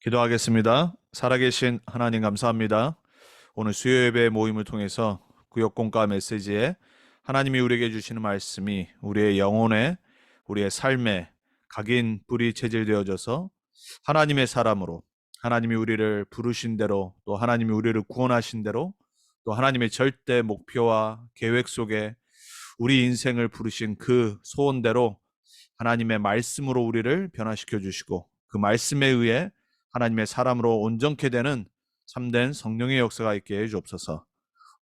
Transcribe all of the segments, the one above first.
기도하겠습니다. 살아계신 하나님 감사합니다. 오늘 수요 예배 모임을 통해서 구역공과 메시지에 하나님이 우리에게 주시는 말씀이 우리의 영혼에, 우리의 삶에 각인 불이 체질되어져서 하나님의 사람으로, 하나님이 우리를 부르신 대로, 또 하나님이 우리를 구원하신 대로, 또 하나님의 절대 목표와 계획 속에 우리 인생을 부르신 그 소원대로 하나님의 말씀으로 우리를 변화시켜 주시고, 그 말씀에 의해 하나님의 사람으로 온전케 되는 참된 성령의 역사가 있게 해 주옵소서.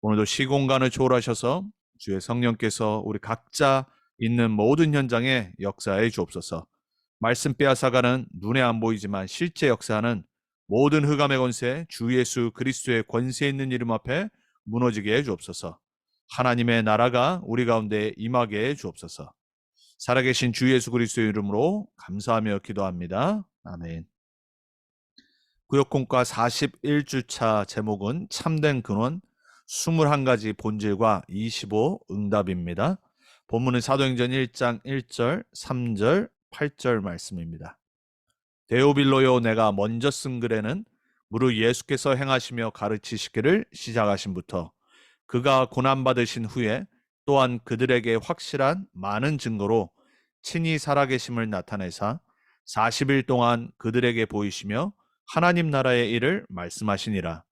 오늘도 시공간을 초월하셔서 주의 성령께서 우리 각자 있는 모든 현장에 역사해 주옵소서. 말씀 빼앗아가는 눈에 안 보이지만 실제 역사하는 모든 흑암의 권세, 주 예수 그리스도의 권세 있는 이름 앞에 무너지게 해 주옵소서. 하나님의 나라가 우리 가운데 임하게 해 주옵소서. 살아계신 주 예수 그리스도의 이름으로 감사하며 기도합니다. 아멘. 구역공과 41주차 제목은 참된 근원 21가지 본질과 25 응답입니다. 본문은 사도행전 1장 1절, 3절, 8절 말씀입니다. 데오빌로요, 내가 먼저 쓴 글에는 무릇 예수께서 행하시며 가르치시기를 시작하신부터 그가 고난받으신 후에 또한 그들에게 확실한 많은 증거로 친히 살아계심을 나타내사 40일 동안 그들에게 보이시며 하나님 나라의 일을 말씀하시니라.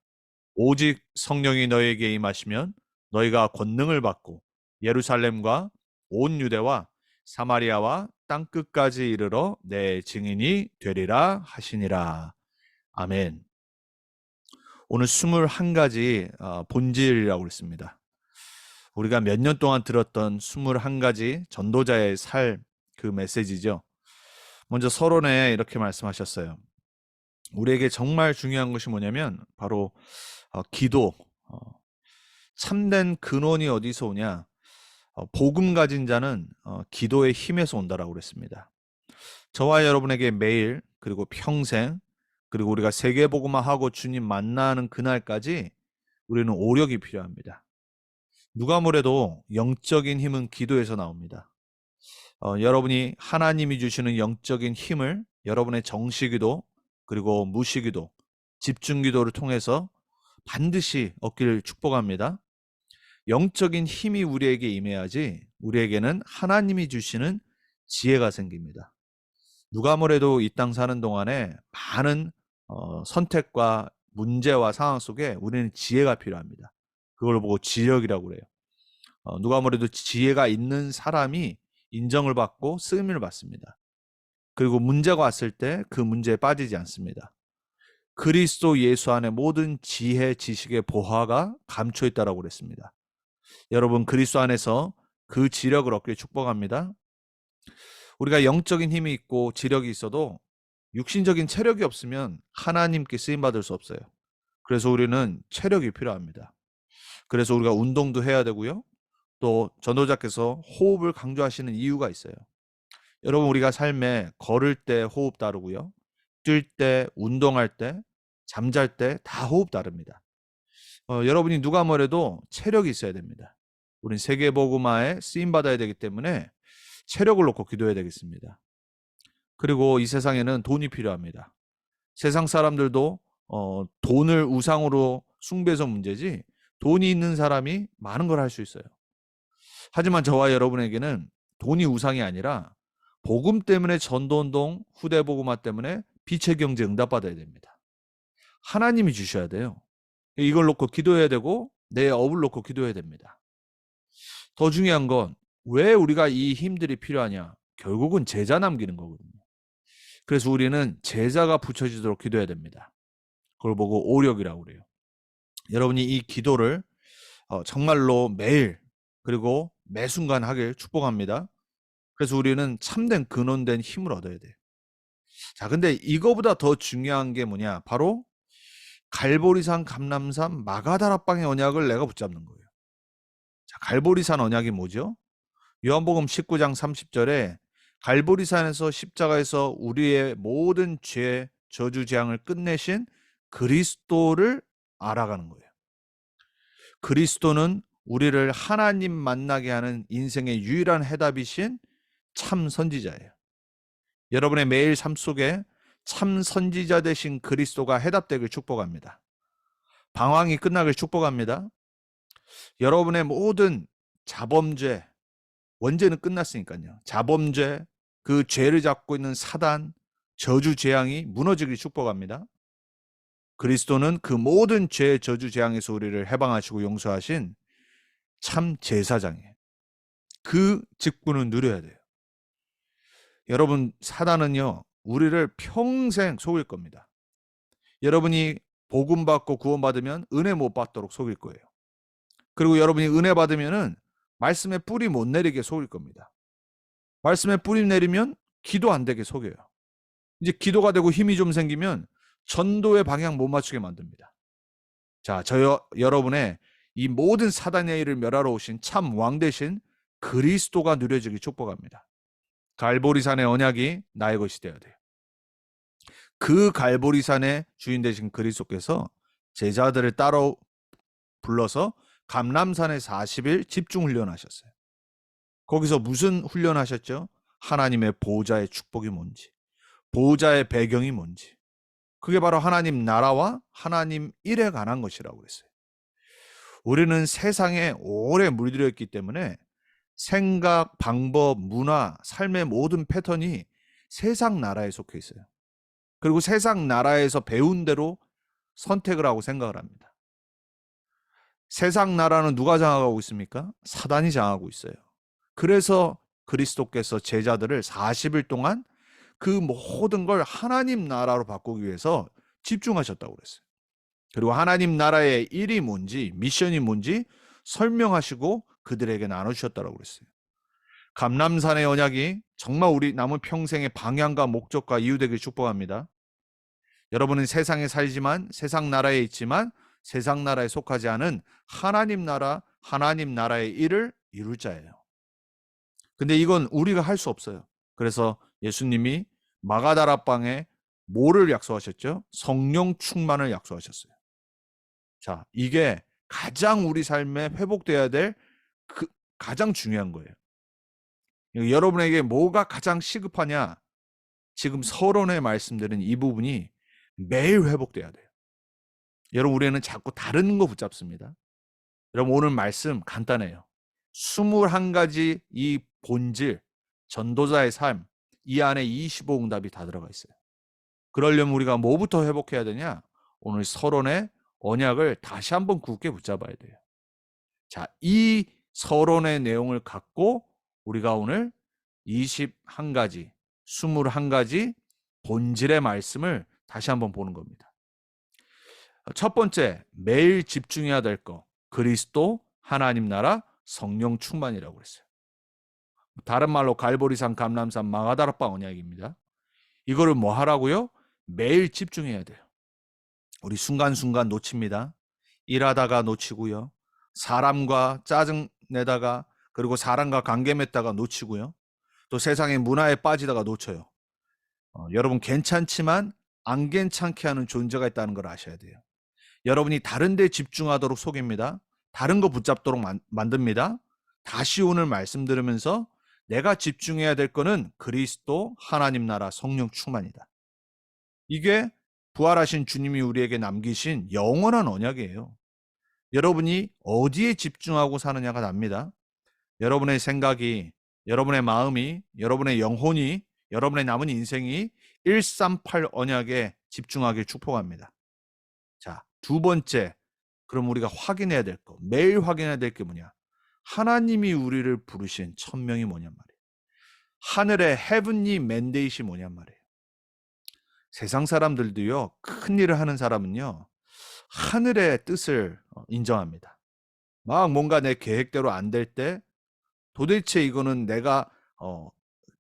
오직 성령이 너에게 임하시면 너희가 권능을 받고 예루살렘과 온 유대와 사마리아와 땅끝까지 이르러 내 증인이 되리라 하시니라. 아멘. 오늘 21가지 본질이라고 했습니다. 우리가 몇 년 동안 들었던 21가지 전도자의 살, 그 메시지죠. 먼저 서론에 이렇게 말씀하셨어요. 우리에게 정말 중요한 것이 뭐냐면 바로 기도. 참된 근원이 어디서 오냐? 복음 가진 자는 기도의 힘에서 온다라고 그랬습니다. 저와 여러분에게 매일, 그리고 평생, 그리고 우리가 세계복음화하고 주님 만나는 그날까지 우리는 오력이 필요합니다. 누가 뭐래도 영적인 힘은 기도에서 나옵니다. 여러분이 하나님이 주시는 영적인 힘을 여러분의 정시기도, 그리고 무시기도, 집중기도를 통해서 반드시 얻기를 축복합니다. 영적인 힘이 우리에게 임해야지 우리에게는 하나님이 주시는 지혜가 생깁니다. 누가 뭐래도 이 땅 사는 동안에 많은 선택과 문제와 상황 속에 우리는 지혜가 필요합니다. 그걸 보고 지력이라고 그래요. 누가 뭐래도 지혜가 있는 사람이 인정을 받고 쓰임을 받습니다. 그리고 문제가 왔을 때 그 문제에 빠지지 않습니다. 그리스도 예수 안에 모든 지혜, 지식의 보화가 감춰 있다라고 그랬습니다. 여러분, 그리스도 안에서 그 지력을 얻길 축복합니다. 우리가 영적인 힘이 있고 지력이 있어도 육신적인 체력이 없으면 하나님께 쓰임 받을 수 없어요. 그래서 우리는 체력이 필요합니다. 그래서 우리가 운동도 해야 되고요. 또 전도자께서 호흡을 강조하시는 이유가 있어요. 여러분, 우리가 삶에 걸을 때 호흡 다르고요. 뛸 때, 운동할 때, 잠잘 때 다 호흡 다릅니다. 여러분이 누가 뭐래도 체력이 있어야 됩니다. 우린 세계복음화에 쓰임받아야 되기 때문에 체력을 놓고 기도해야 되겠습니다. 그리고 이 세상에는 돈이 필요합니다. 세상 사람들도 돈을 우상으로 숭배해서 문제지 돈이 있는 사람이 많은 걸 할 수 있어요. 하지만 저와 여러분에게는 돈이 우상이 아니라 복음 때문에 전도운동, 후대복음화 때문에 빛의 경제 응답받아야 됩니다. 하나님이 주셔야 돼요. 이걸 놓고 기도해야 되고 내 업을 놓고 기도해야 됩니다. 더 중요한 건 왜 우리가 이 힘들이 필요하냐? 결국은 제자 남기는 거거든요. 그래서 우리는 제자가 붙여지도록 기도해야 됩니다. 그걸 보고 오력이라고 그래요. 여러분이 이 기도를 정말로 매일 그리고 매 순간 하길 축복합니다. 그래서 우리는 참된 근원된 힘을 얻어야 돼요. 자, 근데 이거보다 더 중요한 게 뭐냐? 바로 갈보리산, 감람산, 마가다락방의 언약을 내가 붙잡는 거예요. 자, 갈보리산 언약이 뭐죠? 요한복음 19장 30절에 갈보리산에서 십자가에서 우리의 모든 죄, 저주, 재앙을 끝내신 그리스도를 알아가는 거예요. 그리스도는 우리를 하나님 만나게 하는 인생의 유일한 해답이신 참 선지자예요. 여러분의 매일 삶 속에 참 선지자 되신 그리스도가 해답되길 축복합니다. 방황이 끝나길 축복합니다. 여러분의 모든 자범죄, 원죄는 끝났으니까요. 자범죄, 그 죄를 잡고 있는 사단, 저주 재앙이 무너지길 축복합니다. 그리스도는 그 모든 죄, 저주 재앙에서 우리를 해방하시고 용서하신 참 제사장이에요. 그 직분을 누려야 돼요. 여러분, 사단은요, 우리를 평생 속일 겁니다. 여러분이 복음 받고 구원받으면 은혜 못 받도록 속일 거예요. 그리고 여러분이 은혜 받으면은 말씀에 뿌리 못 내리게 속일 겁니다. 말씀에 뿌리 내리면 기도 안 되게 속여요. 이제 기도가 되고 힘이 좀 생기면 전도의 방향 못 맞추게 만듭니다. 자, 여러분의 이 모든 사단의 일을 멸하러 오신 참 왕 대신 그리스도가 누려지기 축복합니다. 갈보리산의 언약이 나의 것이 되어야 돼요. 그 갈보리산의 주인 되신 그리스도께서 제자들을 따로 불러서 감람산에 40일 집중 훈련하셨어요. 거기서 무슨 훈련하셨죠? 하나님의 보호자의 축복이 뭔지, 보호자의 배경이 뭔지. 그게 바로 하나님 나라와 하나님 일에 관한 것이라고 그랬어요. 우리는 세상에 오래 물들여 있기 때문에 생각, 방법, 문화, 삶의 모든 패턴이 세상 나라에 속해 있어요. 그리고 세상 나라에서 배운 대로 선택을 하고 생각을 합니다. 세상 나라는 누가 장악하고 있습니까? 사단이 장악하고 있어요. 그래서 그리스도께서 제자들을 40일 동안 그 모든 걸 하나님 나라로 바꾸기 위해서 집중하셨다고 그랬어요. 그리고 하나님 나라의 일이 뭔지, 미션이 뭔지 설명하시고 그들에게 나누셨다고 그랬어요. 감람산의 언약이 정말 우리 남은 평생의 방향과 목적과 이유 되길 축복합니다. 여러분은 세상에 살지만, 세상 나라에 있지만 세상 나라에 속하지 않은 하나님 나라, 하나님 나라의 일을 이룰 자예요. 근데 이건 우리가 할 수 없어요. 그래서 예수님이 마가다라방에 뭐를 약속하셨죠? 성령 충만을 약속하셨어요. 자, 이게 가장 우리 삶에 회복돼야 될 가장 중요한 거예요. 여러분에게 뭐가 가장 시급하냐? 지금 서론에 말씀드린 이 부분이 매일 회복돼야 돼요. 여러분, 우리는 자꾸 다른 거 붙잡습니다. 여러분, 오늘 말씀 간단해요. 21가지 이 본질, 전도자의 삶, 이 안에 25응답이 다 들어가 있어요. 그러려면 우리가 뭐부터 회복해야 되냐? 오늘 서론의 언약을 다시 한번 굳게 붙잡아야 돼요. 자, 이 서론의 내용을 갖고 우리가 오늘 21가지, 21가지 본질의 말씀을 다시 한번 보는 겁니다. 첫 번째, 매일 집중해야 될 거, 그리스도, 하나님 나라, 성령 충만이라고 그랬어요. 다른 말로 갈보리산, 감람산, 마가다락방 언약입니다. 이거를 뭐 하라고요? 매일 집중해야 돼요. 우리 순간순간 놓칩니다. 일하다가 놓치고요. 사람과 짜증 내다가, 그리고 사람과 관계 맺다가 놓치고요. 또 세상의 문화에 빠지다가 놓쳐요. 여러분, 괜찮지만 안 괜찮게 하는 존재가 있다는 걸 아셔야 돼요. 여러분이 다른 데 집중하도록 속입니다. 다른 거 붙잡도록 만듭니다. 다시 오늘 말씀 들으면서 내가 집중해야 될 거는 그리스도, 하나님 나라, 성령 충만이다. 이게 부활하신 주님이 우리에게 남기신 영원한 언약이에요. 여러분이 어디에 집중하고 사느냐가 납니다. 여러분의 생각이, 여러분의 마음이, 여러분의 영혼이, 여러분의 남은 인생이 138 언약에 집중하길 축복합니다. 자, 두 번째, 그럼 우리가 확인해야 될 거, 매일 확인해야 될 게 뭐냐? 하나님이 우리를 부르신 천명이 뭐냔 말이에요. 하늘의 헤븐리 맨데이트이 뭐냔 말이에요. 세상 사람들도요, 큰 일을 하는 사람은요, 하늘의 뜻을 인정합니다. 막 뭔가 내 계획대로 안 될 때, 도대체 이거는 내가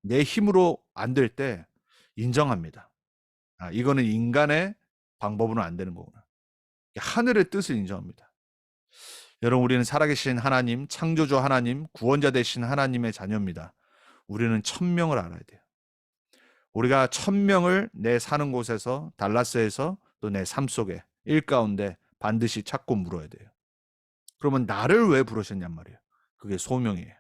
내 힘으로 안 될 때 인정합니다. 이거는 인간의 방법으로는 안 되는 거구나. 하늘의 뜻을 인정합니다. 여러분, 우리는 살아계신 하나님, 창조주 하나님, 구원자 되신 하나님의 자녀입니다. 우리는 천명을 알아야 돼요. 우리가 천명을 내 사는 곳에서, 달라스에서, 또 내 삶 속에, 일 가운데 반드시 찾고 물어야 돼요. 그러면 나를 왜 부르셨냔 말이에요. 그게 소명이에요.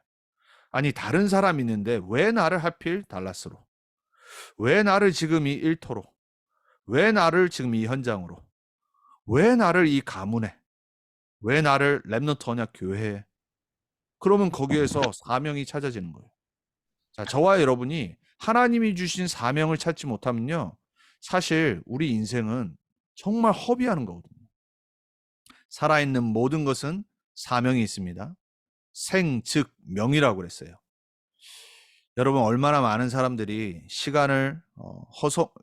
아니, 다른 사람이 있는데 왜 나를 하필 달라스로? 왜 나를 지금 이 일터로? 왜 나를 지금 이 현장으로, 왜 나를 이 가문에, 왜 나를 렘넌트 언약 교회에, 그러면 거기에서 사명이 찾아지는 거예요. 자, 저와 여러분이 하나님이 주신 사명을 찾지 못하면요, 사실 우리 인생은 정말 허비하는 거거든요. 살아있는 모든 것은 사명이 있습니다. 생, 즉, 명이라고 그랬어요. 여러분, 얼마나 많은 사람들이 시간을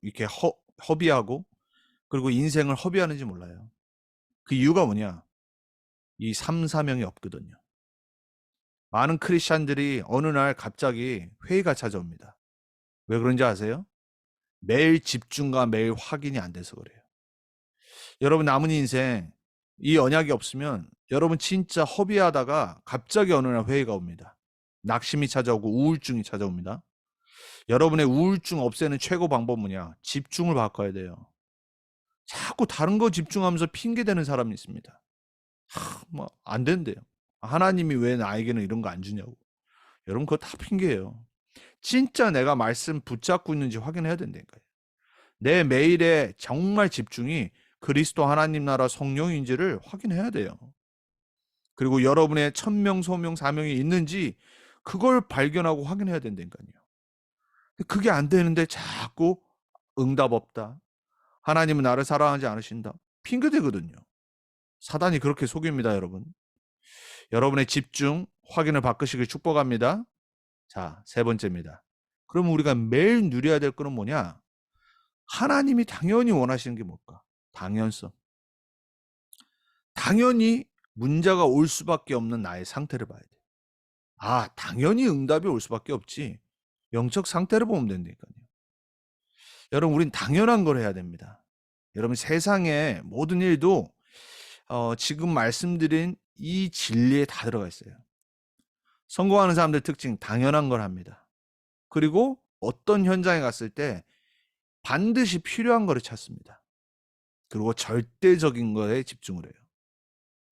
이렇게 허비하고, 그리고 인생을 허비하는지 몰라요. 그 이유가 뭐냐? 이 사명이 없거든요. 많은 크리스찬들이 어느 날 갑자기 회의가 찾아옵니다. 왜 그런지 아세요? 매일 집중과 매일 확인이 안 돼서 그래요. 여러분, 남은 인생 이 언약이 없으면 여러분 진짜 허비하다가 갑자기 어느 날 회의가 옵니다. 낙심이 찾아오고 우울증이 찾아옵니다. 여러분의 우울증 없애는 최고 방법 뭐냐? 집중을 바꿔야 돼요. 자꾸 다른 거 집중하면서 핑계대는 사람이 있습니다. 뭐 안 된대요. 하나님이 왜 나에게는 이런 거 안 주냐고. 여러분, 그거 다 핑계예요. 진짜 내가 말씀 붙잡고 있는지 확인해야 된다니까요. 내 매일의 정말 집중이 그리스도 하나님 나라 성령인지를 확인해야 돼요. 그리고 여러분의 천명, 소명, 사명이 있는지 그걸 발견하고 확인해야 된다니까요. 그게 안 되는데 자꾸 응답 없다. 하나님은 나를 사랑하지 않으신다. 핑계대거든요. 사단이 그렇게 속입니다, 여러분. 여러분의 집중, 확인을 바꾸시길 축복합니다. 자, 세 번째입니다. 그럼 우리가 매일 누려야 될 거는 뭐냐? 하나님이 당연히 원하시는 게 뭘까? 당연성. 당연히 문제가 올 수밖에 없는 나의 상태를 봐야 돼. 아, 당연히 응답이 올 수밖에 없지. 영적 상태를 보면 된다니까요. 여러분, 우린 당연한 걸 해야 됩니다. 여러분, 세상의 모든 일도 지금 말씀드린 이 진리에 다 들어가 있어요. 성공하는 사람들 특징, 당연한 걸 합니다. 그리고 어떤 현장에 갔을 때 반드시 필요한 거를 찾습니다. 그리고 절대적인 거에 집중을 해요.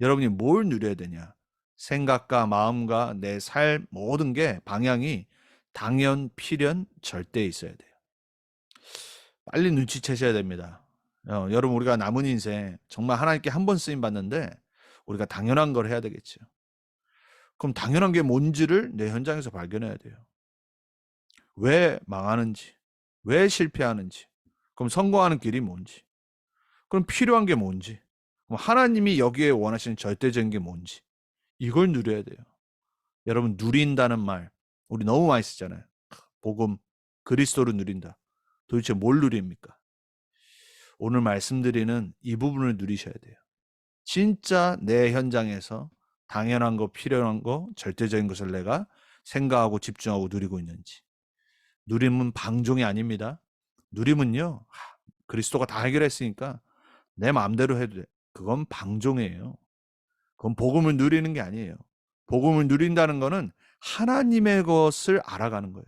여러분이 뭘 누려야 되냐? 생각과 마음과 내 삶 모든 게 방향이 당연, 필연, 절대에 있어야 돼요. 빨리 눈치채셔야 됩니다. 여러분, 우리가 남은 인생 정말 하나님께 한 번 쓰임 받는데 우리가 당연한 걸 해야 되겠죠. 그럼 당연한 게 뭔지를 내 현장에서 발견해야 돼요. 왜 망하는지, 왜 실패하는지, 그럼 성공하는 길이 뭔지, 그럼 필요한 게 뭔지, 그럼 하나님이 여기에 원하시는 절대적인 게 뭔지, 이걸 누려야 돼요. 여러분, 누린다는 말 우리 너무 많이 쓰잖아요. 복음, 그리스도를 누린다. 도대체 뭘 누립니까? 오늘 말씀드리는 이 부분을 누리셔야 돼요. 진짜 내 현장에서 당연한 거, 필요한 거, 절대적인 것을 내가 생각하고 집중하고 누리고 있는지. 누림은 방종이 아닙니다. 누림은요, 그리스도가 다 해결했으니까 내 마음대로 해도 돼. 그건 방종이에요. 그건 복음을 누리는 게 아니에요. 복음을 누린다는 거는 하나님의 것을 알아가는 거예요.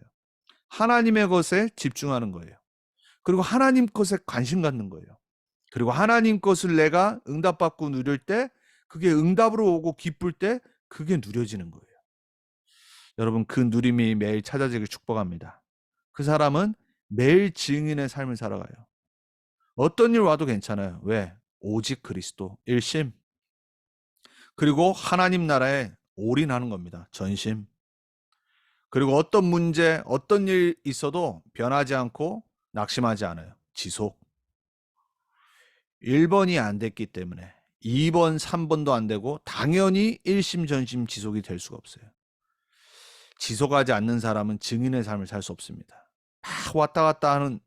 하나님의 것에 집중하는 거예요. 그리고 하나님 것에 관심 갖는 거예요. 그리고 하나님 것을 내가 응답받고 누릴 때 그게 응답으로 오고 기쁠 때 그게 누려지는 거예요. 여러분, 그 누림이 매일 찾아지길 축복합니다. 그 사람은 매일 증인의 삶을 살아가요. 어떤 일 와도 괜찮아요. 왜? 오직 그리스도, 일심. 그리고 하나님 나라에 올인하는 겁니다. 전심. 그리고 어떤 문제, 어떤 일 있어도 변하지 않고 낙심하지 않아요. 지속. 1번이 안 됐기 때문에 2번, 3번도 안 되고 당연히 일심 전심 지속이 될 수가 없어요. 지속하지 않는 사람은 증인의 삶을 살 수 없습니다. 막 왔다 갔다 하는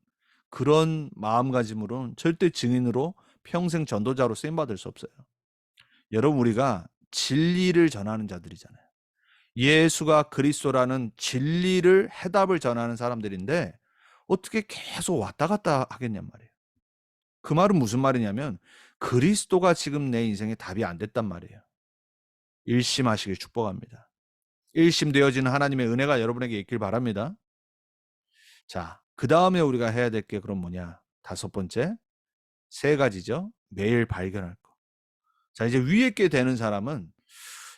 그런 마음가짐으로는 절대 증인으로 평생 전도자로 쓰임받을 수 없어요. 여러분, 우리가 진리를 전하는 자들이잖아요. 예수가 그리스도라는 진리를 해답을 전하는 사람들인데 어떻게 계속 왔다 갔다 하겠냔 말이에요. 그 말은 무슨 말이냐면 그리스도가 지금 내 인생에 답이 안 됐단 말이에요. 일심하시길 축복합니다. 일심되어지는 하나님의 은혜가 여러분에게 있길 바랍니다. 자, 그 다음에 우리가 해야 될 게 그럼 뭐냐? 5번째, 3가지죠. 매일 발견할 거. 자, 이제 위에 게 되는 사람은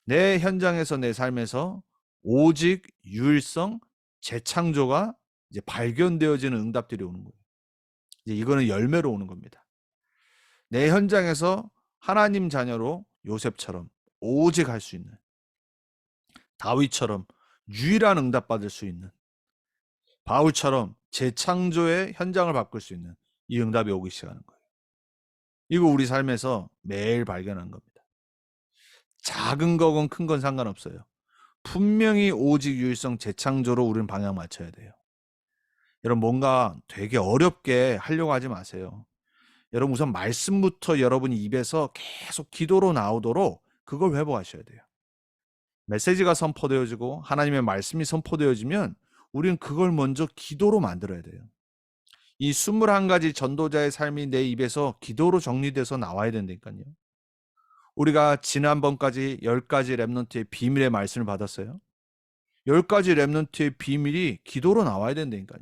내 현장에서 내 삶에서 오직 유일성, 재창조가 이제 발견되어지는 응답들이 오는 거예요. 이제 이거는 열매로 오는 겁니다. 내 현장에서 하나님 자녀로 요셉처럼 오직 할 수 있는, 다윗처럼 유일한 응답받을 수 있는, 바울처럼 재창조의 현장을 바꿀 수 있는 이 응답이 오기 시작하는 거예요. 이거 우리 삶에서 매일 발견하는 겁니다. 작은 거건 큰 건 상관없어요. 분명히 오직 유일성 재창조로 우리는 방향 맞춰야 돼요. 여러분, 뭔가 되게 어렵게 하려고 하지 마세요. 여러분, 우선 말씀부터 여러분 입에서 계속 기도로 나오도록 그걸 회복하셔야 돼요. 메시지가 선포되어지고 하나님의 말씀이 선포되어지면 우리는 그걸 먼저 기도로 만들어야 돼요. 이 21가지 전도자의 삶이 내 입에서 기도로 정리돼서 나와야 된다니까요. 우리가 지난번까지 10가지 렘넌트의 비밀의 말씀을 받았어요. 10가지 렘넌트의 비밀이 기도로 나와야 된다니까요.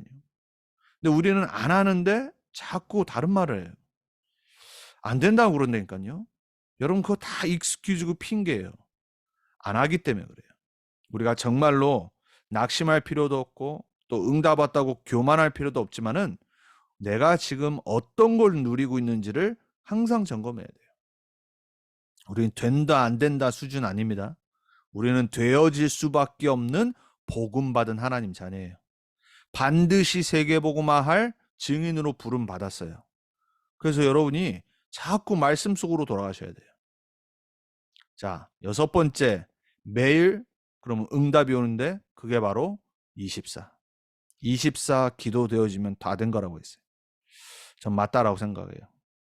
근데 우리는 안 하는데 자꾸 다른 말을 해요. 안 된다고 그런다니까요. 여러분, 그거 다 익스큐즈고 핑계예요. 안 하기 때문에 그래요. 우리가 정말로 낙심할 필요도 없고 또 응답 왔다고 교만할 필요도 없지만은 내가 지금 어떤 걸 누리고 있는지를 항상 점검해야 돼요. 우리는 된다 안 된다 수준 아닙니다. 우리는 되어질 수밖에 없는 복음 받은 하나님 자녀예요. 반드시 세계복음화할 증인으로 부름 받았어요. 그래서 여러분이 자꾸 말씀 속으로 돌아가셔야 돼요. 자, 6번째, 매일 그러면 응답이 오는데 그게 바로 24. 24 기도되어지면 다 된 거라고 했어요. 전 맞다라고 생각해요.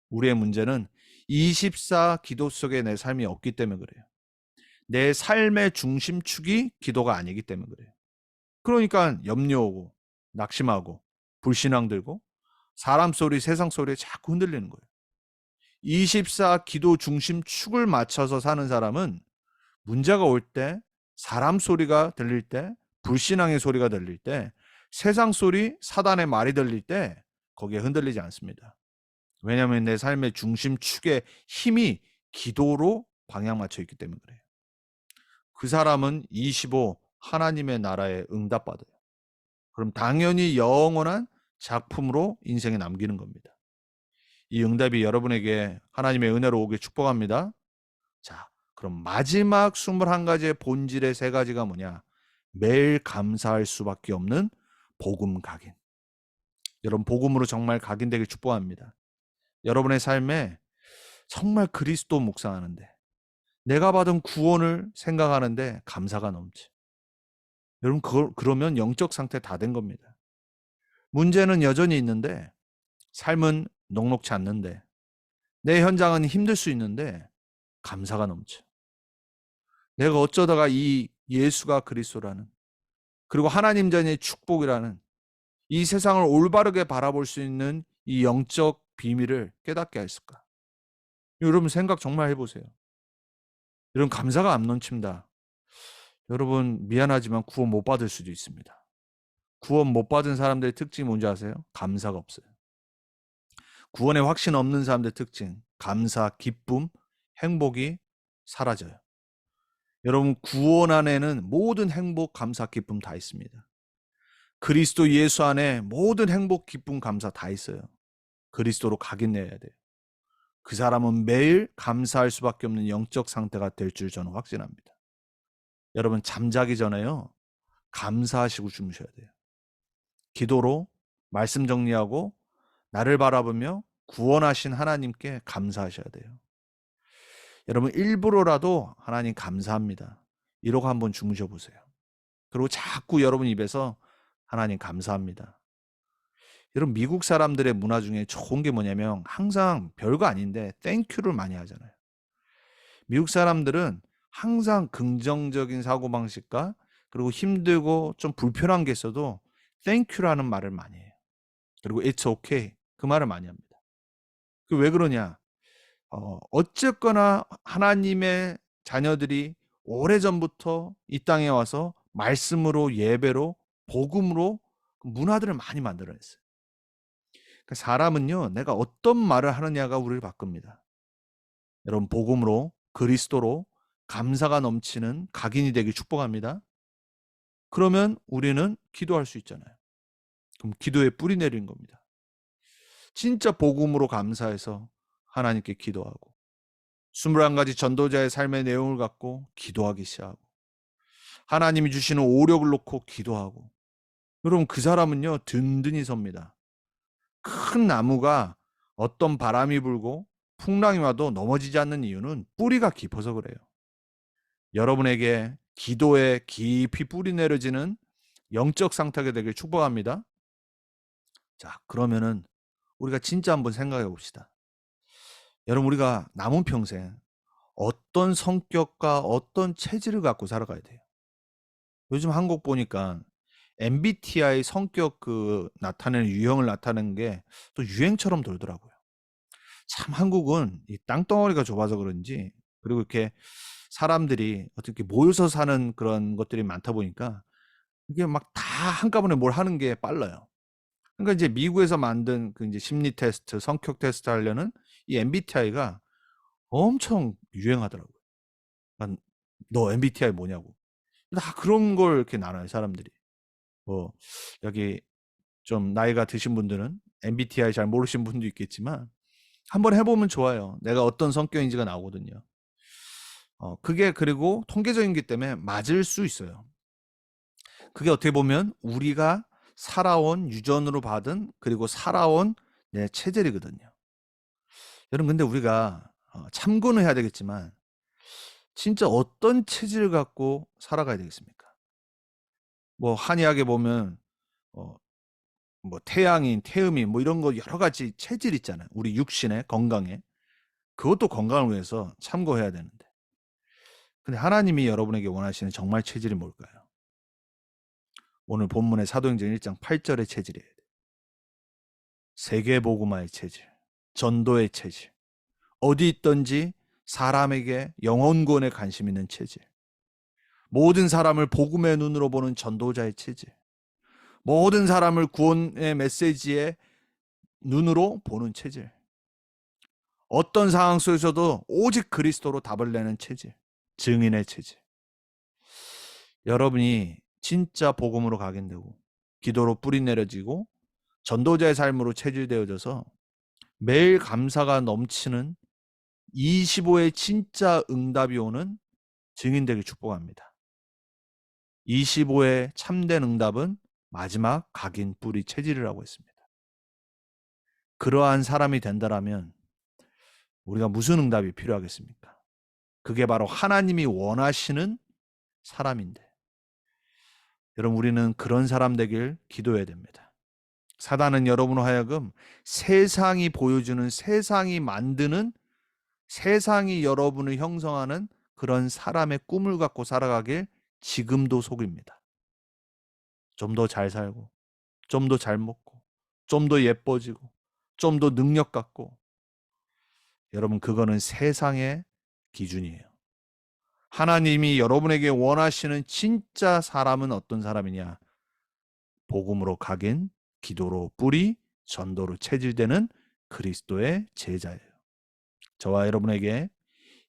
우리의 문제는 24 기도 속에 내 삶이 없기 때문에 그래요. 내 삶의 중심축이 기도가 아니기 때문에 그래요. 그러니까 염려하고 낙심하고 불신앙 들고 사람 소리 세상 소리에 자꾸 흔들리는 거예요. 24 기도 중심축을 맞춰서 사는 사람은 문제가 올 때, 사람 소리가 들릴 때, 불신앙의 소리가 들릴 때, 세상 소리, 사단의 말이 들릴 때 거기에 흔들리지 않습니다. 왜냐하면 내 삶의 중심축의 힘이 기도로 방향 맞춰 있기 때문에 그래요. 그 사람은 25 하나님의 나라에 응답받아요. 그럼 당연히 영원한 작품으로 인생에 남기는 겁니다. 이 응답이 여러분에게 하나님의 은혜로 오길 축복합니다. 자, 그럼 마지막 21가지의 본질의 3가지가 뭐냐? 매일 감사할 수밖에 없는 복음 각인. 여러분, 복음으로 정말 각인되길 축복합니다. 여러분의 삶에 정말 그리스도 묵상하는데, 내가 받은 구원을 생각하는데 감사가 넘치. 여러분, 그러면 영적 상태 다 된 겁니다. 문제는 여전히 있는데, 삶은 녹록치 않는데, 내 현장은 힘들 수 있는데 감사가 넘쳐. 내가 어쩌다가 이 예수가 그리스도라는, 그리고 하나님 전의 축복이라는 이 세상을 올바르게 바라볼 수 있는 이 영적 비밀을 깨닫게 했을까? 여러분, 생각 정말 해보세요. 이런 감사가 안 넘칩니다. 여러분, 미안하지만 구원 못 받을 수도 있습니다. 구원 못 받은 사람들의 특징이 뭔지 아세요? 감사가 없어요. 구원의 확신 없는 사람들의 특징, 감사, 기쁨, 행복이 사라져요. 여러분, 구원 안에는 모든 행복, 감사, 기쁨 다 있습니다. 그리스도 예수 안에 모든 행복, 기쁨, 감사 다 있어요. 그리스도로 각인해야 돼요. 그 사람은 매일 감사할 수밖에 없는 영적 상태가 될 줄 저는 확신합니다. 여러분, 잠자기 전에요, 감사하시고 주무셔야 돼요. 기도로 말씀 정리하고 나를 바라보며 구원하신 하나님께 감사하셔야 돼요. 여러분, 일부러라도 하나님 감사합니다, 이러고 한번 주무셔 보세요. 그리고 자꾸 여러분 입에서 하나님 감사합니다. 여러분, 미국 사람들의 문화 중에 좋은 게 뭐냐면 항상 별거 아닌데 땡큐를 많이 하잖아요. 미국 사람들은 항상 긍정적인 사고방식과 그리고 힘들고 좀 불편한 게 있어도 땡큐라는 말을 많이 해요. 그리고 it's okay, 그 말을 많이 합니다. 그 왜 그러냐? 어쨌거나 하나님의 자녀들이 오래전부터 이 땅에 와서 말씀으로, 예배로, 복음으로 문화들을 많이 만들어냈어요. 그러니까 사람은요, 내가 어떤 말을 하느냐가 우리를 바꿉니다. 여러분, 복음으로, 그리스도로 감사가 넘치는 각인이 되길 축복합니다. 그러면 우리는 기도할 수 있잖아요. 그럼 기도에 뿌리 내리는 겁니다. 진짜 복음으로 감사해서 하나님께 기도하고 21가지 전도자의 삶의 내용을 갖고 기도하기 시작하고 하나님이 주시는 오력을 놓고 기도하고 여러분 그 사람은요 든든히 섭니다. 큰 나무가 어떤 바람이 불고 풍랑이 와도 넘어지지 않는 이유는 뿌리가 깊어서 그래요. 여러분에게 기도에 깊이 뿌리 내려지는 영적 상태가 되길 축복합니다. 자, 그러면은 우리가 진짜 한번 생각해 봅시다. 여러분 우리가 남은 평생 어떤 성격과 어떤 체질을 갖고 살아가야 돼요. 요즘 한국 보니까 MBTI 성격 나타내는 유형을 나타내는 게 또 유행처럼 돌더라고요. 참 한국은 이 땅덩어리가 좁아서 그런지 그리고 이렇게 사람들이 어떻게 모여서 사는 그런 것들이 많다 보니까 이게 막 다 한꺼번에 뭘 하는 게 빨라요. 그러니까 이제 미국에서 만든 그 이제 심리 테스트, 성격 테스트 하려는 이 MBTI가 엄청 유행하더라고요. 너 MBTI 뭐냐고. 다 그런 걸 이렇게 나눠요, 사람들이. 뭐 여기 좀 나이가 드신 분들은 MBTI 잘 모르신 분도 있겠지만 한번 해보면 좋아요. 내가 어떤 성격인지가 나오거든요. 그게 그리고 통계적인기 때문에 맞을 수 있어요. 그게 어떻게 보면 우리가 살아온 유전으로 받은 그리고 살아온 내 체질이거든요. 여러분 근데 우리가 참고는 해야 되겠지만 진짜 어떤 체질을 갖고 살아가야 되겠습니까? 뭐 한의학에 보면 어, 뭐 태양인, 태음인 뭐 이런 거 여러 가지 체질 있잖아요. 우리 육신의 건강에. 그것도 건강을 위해서 참고해야 되는데. 근데 하나님이 여러분에게 원하시는 정말 체질이 뭘까요? 오늘 본문의 사도행전 1장 8절의 체질이에요. 세계복음화의 체질, 전도의 체질, 어디 있든지 사람에게 영혼구원에 관심 있는 체질, 모든 사람을 복음의 눈으로 보는 전도자의 체질, 모든 사람을 구원의 메시지의 눈으로 보는 체질, 어떤 상황 속에서도 오직 그리스도로 답을 내는 체질, 증인의 체질. 여러분이 진짜 복음으로 각인되고 기도로 뿌리 내려지고 전도자의 삶으로 체질되어져서 매일 감사가 넘치는 25의 진짜 응답이 오는 증인 되길 축복합니다. 25의 참된 응답은 마지막 각인 뿌리 체질이라고 했습니다. 그러한 사람이 된다라면 우리가 무슨 응답이 필요하겠습니까? 그게 바로 하나님이 원하시는 사람인데 여러분 우리는 그런 사람 되길 기도해야 됩니다. 사단은 여러분으로 하여금 세상이 보여주는 세상이 만드는 세상이 여러분을 형성하는 그런 사람의 꿈을 갖고 살아가길 지금도 속입니다. 좀 더 잘 살고 좀 더 잘 먹고 좀 더 예뻐지고 좀 더 능력 갖고 여러분 그거는 세상의 기준이에요. 하나님이 여러분에게 원하시는 진짜 사람은 어떤 사람이냐? 복음으로 각인, 기도로 뿌리, 전도로 체질되는 그리스도의 제자예요. 저와 여러분에게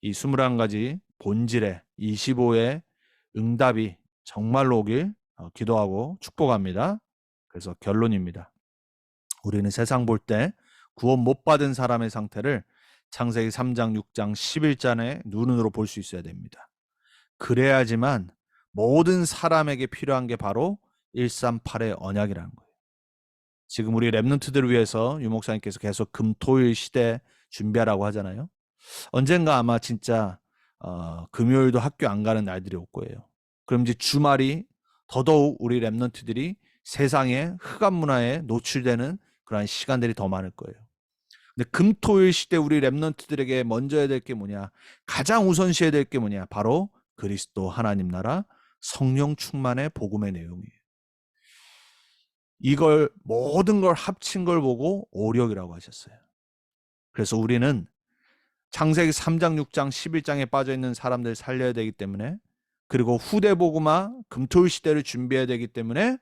이 21가지 본질의 25의 응답이 정말로 오길 기도하고 축복합니다. 그래서 결론입니다. 우리는 세상 볼 때 구원 못 받은 사람의 상태를 창세기 3장, 6장, 11장의 눈으로 볼 수 있어야 됩니다. 그래야지만 모든 사람에게 필요한 게 바로 138의 언약이라는 거예요. 지금 우리 랩런트들을 위해서 유 목사님께서 계속 금토일 시대 준비하라고 하잖아요. 언젠가 아마 진짜 금요일도 학교 안 가는 날들이 올 거예요. 그럼 이제 주말이 더더욱 우리 랩런트들이 세상의 흑암 문화에 노출되는 그러한 시간들이 더 많을 거예요. 근데 금토일 시대 우리 랩런트들에게 먼저 해야 될 게 뭐냐? 가장 우선시해야 될 게 뭐냐? 바로 그리스도 하나님 나라 성령 충만의 복음의 내용이에요. 이걸 모든 걸 합친 걸 보고 오력이라고 하셨어요. 그래서 우리는 창세기 3장, 6장, 11장에 빠져 있는 사람들 살려야 되기 때문에 그리고 후대 복음화 금토일 시대를 준비해야 되기 때문에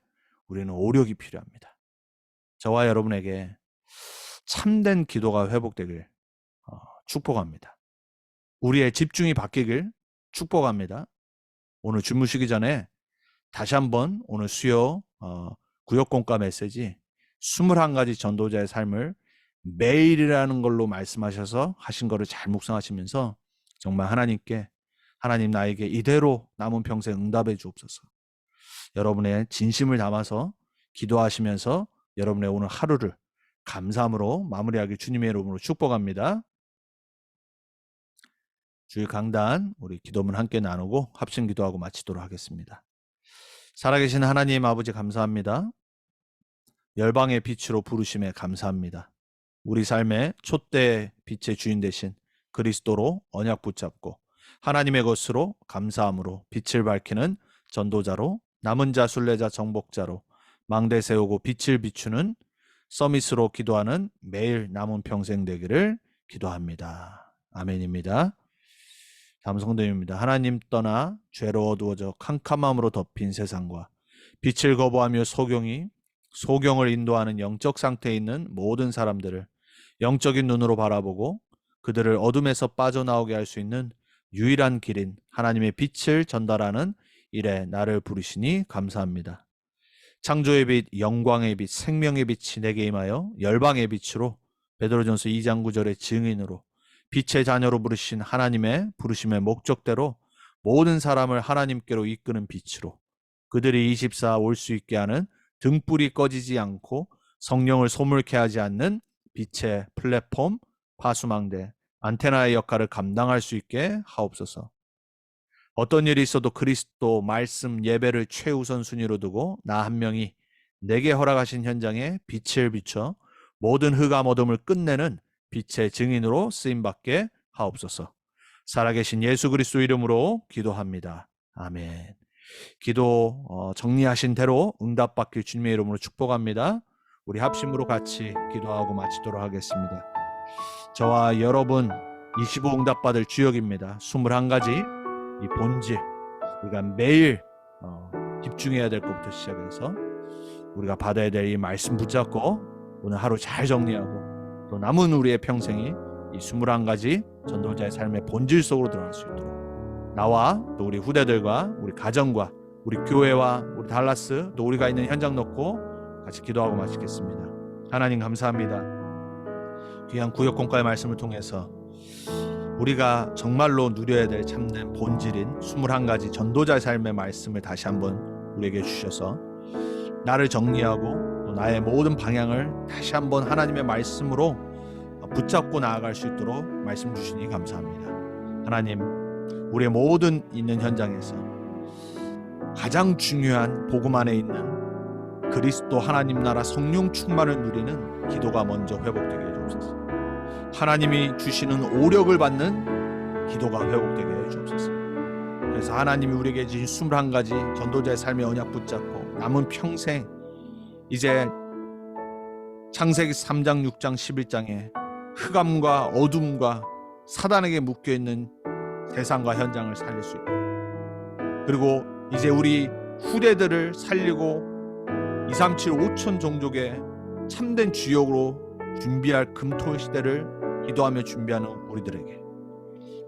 우리는 오력이 필요합니다. 저와 여러분에게 참된 기도가 회복되길 축복합니다. 우리의 집중이 바뀌길 축복합니다. 오늘 주무시기 전에 다시 한번 오늘 수요 구역공과 메시지 21가지 전도자의 삶을 매일이라는 걸로 말씀하셔서 하신 거를 잘 묵상하시면서 정말 하나님께 하나님 나에게 이대로 남은 평생 응답해 주옵소서. 여러분의 진심을 담아서 기도하시면서 여러분의 오늘 하루를 감사함으로 마무리하기 주님의 이름으로 축복합니다. 주일 강단 우리 기도문 함께 나누고 합심 기도하고 마치도록 하겠습니다. 살아계신 하나님 아버지 감사합니다. 열방의 빛으로 부르심에 감사합니다. 우리 삶의 촛대 빛의 주인 되신 그리스도로 언약 붙잡고 하나님의 것으로 감사함으로 빛을 밝히는 전도자로 남은 자 순례자 정복자로 망대 세우고 빛을 비추는 서밋으로 기도하는 매일 남은 평생 되기를 기도합니다. 아멘입니다. 다음 성도입니다. 하나님 떠나 죄로 어두워져 캄캄함으로 덮인 세상과 빛을 거부하며 소경을 인도하는 영적 상태에 있는 모든 사람들을 영적인 눈으로 바라보고 그들을 어둠에서 빠져나오게 할 수 있는 유일한 길인 하나님의 빛을 전달하는 일에 나를 부르시니 감사합니다. 창조의 빛, 영광의 빛, 생명의 빛이 내게 임하여 열방의 빛으로 베드로전서 2장 9절의 증인으로 빛의 자녀로 부르신 하나님의 부르심의 목적대로 모든 사람을 하나님께로 이끄는 빛으로 그들이 24 올 수 있게 하는 등불이 꺼지지 않고 성령을 소물케 하지 않는 빛의 플랫폼, 파수망대, 안테나의 역할을 감당할 수 있게 하옵소서. 어떤 일이 있어도 그리스도 말씀 예배를 최우선 순위로 두고 나 한 명이 내게 허락하신 현장에 빛을 비춰 모든 흑암 어둠을 끝내는 빛의 증인으로 쓰임받게 하옵소서. 살아계신 예수 그리스도 이름으로 기도합니다. 아멘. 기도 정리하신 대로 응답받길 주님의 이름으로 축복합니다. 우리 합심으로 같이 기도하고 마치도록 하겠습니다. 저와 여러분 25 응답받을 주역입니다. 21가지 이 본질 우리가 매일 집중해야 될 것부터 시작해서 우리가 받아야 될 이 말씀 붙잡고 오늘 하루 잘 정리하고 또 남은 우리의 평생이 이 21가지 전도자의 삶의 본질 속으로 들어갈 수 있도록 나와 또 우리 후대들과 우리 가정과 우리 교회와 우리 달라스 또 우리가 있는 현장 놓고 같이 기도하고 마치겠습니다. 하나님 감사합니다. 귀한 구역공과의 말씀을 통해서 우리가 정말로 누려야 될 참된 본질인 21가지 전도자의 삶의 말씀을 다시 한번 우리에게 주셔서 나를 정리하고 또 나의 모든 방향을 다시 한번 하나님의 말씀으로 붙잡고 나아갈 수 있도록 말씀 주시니 감사합니다. 하나님, 우리의 모든 있는 현장에서 가장 중요한 복음 안에 있는 그리스도 하나님 나라 성령 충만을 누리는 기도가 먼저 회복되게 해주옵소서. 하나님이 주시는 오력을 받는 기도가 회복되게 해주옵소서. 그래서 하나님이 우리에게 주신 21가지 전도자의 삶의 언약 붙잡고 남은 평생 이제 창세기 3장, 6장, 11장에 흑암과 어둠과 사단에게 묶여있는 세상과 현장을 살릴 수 있도록 그리고 이제 우리 후대들을 살리고 237 5천 종족의 참된 주역으로 준비할 금토 시대를 기도하며 준비하는 우리들에게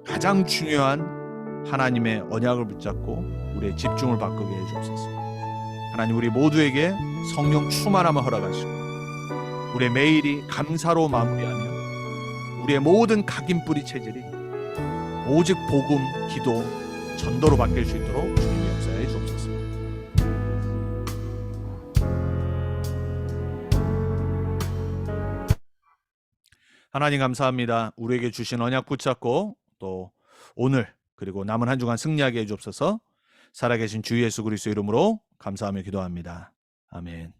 가장 중요한 하나님의 언약을 붙잡고 우리의 집중을 바꾸게 해주옵소서. 하나님 우리 모두에게 성령 충만함을 허락하시고 우리의 매일이 감사로 마무리하며 우리의 모든 각인뿌리 체질이 오직 복음, 기도, 전도로 바뀔 수 있도록 주님 역사해 주옵소서. 하나님 감사합니다. 우리에게 주신 언약 붙잡고 또 오늘 그리고 남은 한 주간 승리하게 해주옵소서. 살아계신 주 예수 그리스도 이름으로 감사하며 기도합니다. 아멘.